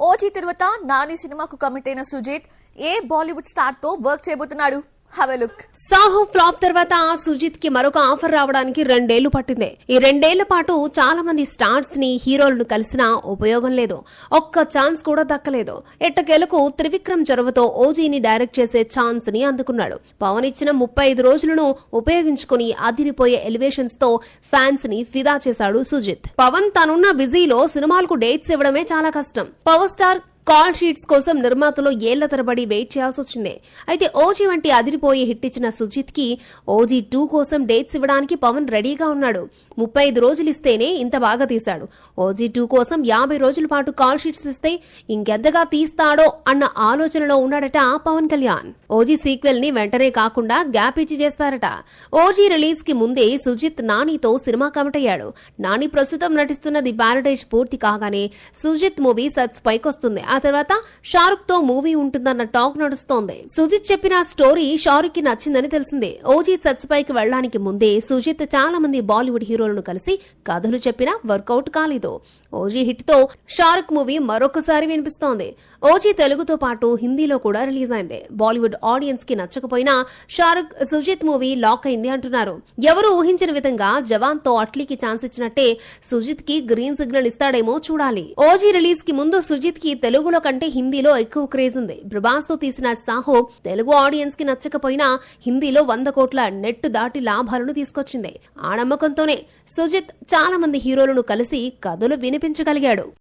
OG తర్వాత నాని సినిమాకు commit అయిన సుజిత్ ఏ బాలీవుడ్ స్టార్ తో వర్క్ చేయబోతున్నాడు? Have a look. Saaho flop తర్వాత సుజిత్ కి మరొక ఆఫర్ రావడానికి 2 ఏళ్లు పట్టింది. ఈ 2 ఏళ్ల పాటు చాలా మంది స్టార్స్ ని హీరోలను కలిసినా ఉపయోగం లేదు. ఒక్క ఛాన్స్ కూడా దక్కలేదు. ఎట్టకేలకు త్రివిక్రమ్ చొరవతో ఓజీని డైరెక్ట్ చేసే ఛాన్స్ ని అందుకున్నాడు. పవన్ ఇచ్చిన 35 రోజులను ఉపయోగించుకుని అదిరిపోయే ఎలివేషన్స్ తో ఫ్యాన్స్ ని ఫిదా చేశాడు సుజిత్. పవన్ తనున్న బిజీలో సినిమాలకు డేట్స్ ఇవ్వడమే చాలా కష్టం. పవర్ స్టార్ కాల్ షీట్స్ కోసం నిర్మాతలు ఏళ్ల తరబడి వెయిట్ చేయాల్సి వచ్చింది. అయితే ఓజీ వంటి అదిరిపోయి హిట్ ఇచ్చిన సుజిత్ కి ఓజీ 2 కోసం డేట్స్ ఇవ్వడానికి పవన్ రెడీగా ఉన్నాడు. 35 రోజులు ఇస్తేనే ఇంత బాగా తీశాడు. ఓజీ 2 కోసం 50 రోజుల పాటు కాల్ షీట్స్ ఇస్తే ఇంకెంతగా తీస్తాడో అన్న ఆలోచనలో ఉన్నాడట పవన్ కళ్యాణ్. ఓజీ సీక్వెల్ ని వెంటనే కాకుండా గ్యాప్ ఇచ్చి చేస్తారట. ఓజీ రిలీజ్ కి ముందే సుజిత్ నానితో సినిమా కమిట్ అయ్యాడు. నాని ప్రస్తుతం నటిస్తున్న ది ప్యారడైజ్ పూర్తి కాగానే సుజిత్ మూవీ సెట్స్ పైకొస్తుంది. ఆ తర్వాత షారుఖ్ తో మూవీ ఉంటుందన్న టాక్ నడుస్తోంది. సుజిత్ చెప్పిన స్టోరీ షారుఖ్ కి నచ్చిందని తెలిసింది. ఓజీ సెట్స్ పైకి వెళ్లడానికి ముందే సుజిత్ చాలా మంది బాలీవుడ్ హీరోలను కలిసి కథలు చెప్పినా వర్కౌట్ కాలేదు. ఓజీ హిట్ తో షారుఖ్ మూవీ మరొకసారి వినిపిస్తోంది. ఓజీ తెలుగుతో పాటు హిందీలో కూడా రిలీజ్ అయింది. బాలీవుడ్ ఆడియన్స్ కి నచ్చకపోయినా షారుఖ్ సుజిత్ మూవీ లాక్ అయింది అంటున్నారు. ఎవరు ఊహించిన విధంగా జవాన్ తో అట్లీకి ఛాన్స్ ఇచ్చినట్టే సుజిత్ కి గ్రీన్ సిగ్నల్ ఇస్తాడేమో చూడాలి. ఓజీ రిలీజ్ కి ముందు సుజిత్ కి తెలుగులో కంటే హిందీలో ఎక్కువ క్రేజ్ ఉంది. ప్రభాస్ తో తీసిన సాహో తెలుగు ఆడియన్స్ కి నచ్చకపోయినా హిందీలో 100 కోట్ల నెట్ దాటి లాభాలను తీసుకొచ్చింది. ఆ నమ్మకంతోనే సుజిత్ చాలా మంది హీరోలను కలిసి కథలు వినిపించగలిగాడు.